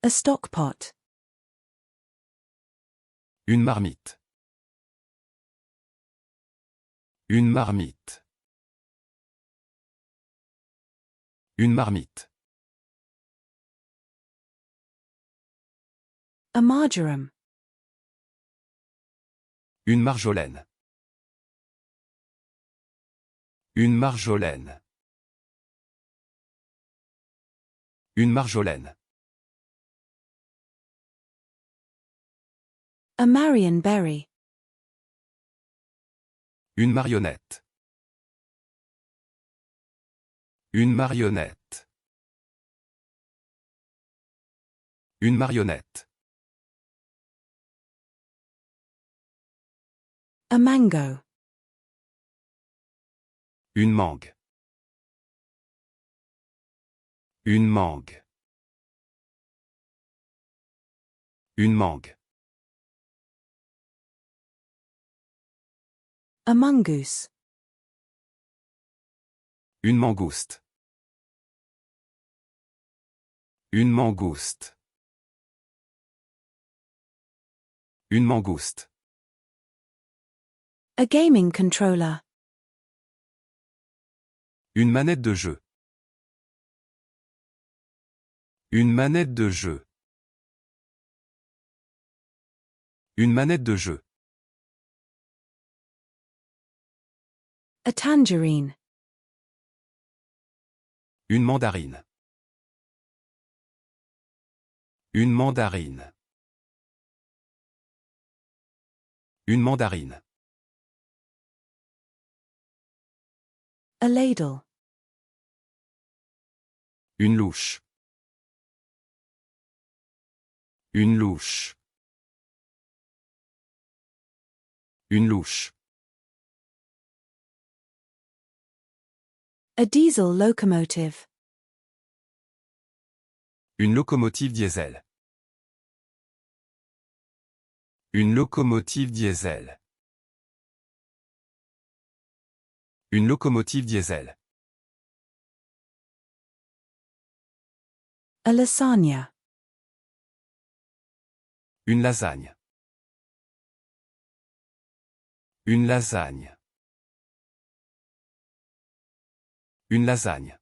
A stock pot. Une marmite. Une marmite. Une marmite. A marjoram. Une marjolaine. Une marjolaine. Une marjolaine. A marionberry. Une marionnette. Une marionnette. Une marionnette. A mango. Une mangue. Une mangue. Une mangue. A mongoose. Une mangouste. Une mangouste. Une mangouste. A gaming controller. Une manette de jeu. Une manette de jeu. Une manette de jeu. A tangerine. Une mandarine. Une mandarine. Une mandarine. A ladle. Une louche. Une louche. Une louche. A diesel locomotive. Une locomotive diesel. Une locomotive diesel. Une locomotive diesel. A lasagna. Une lasagne. Une lasagne. Une lasagne.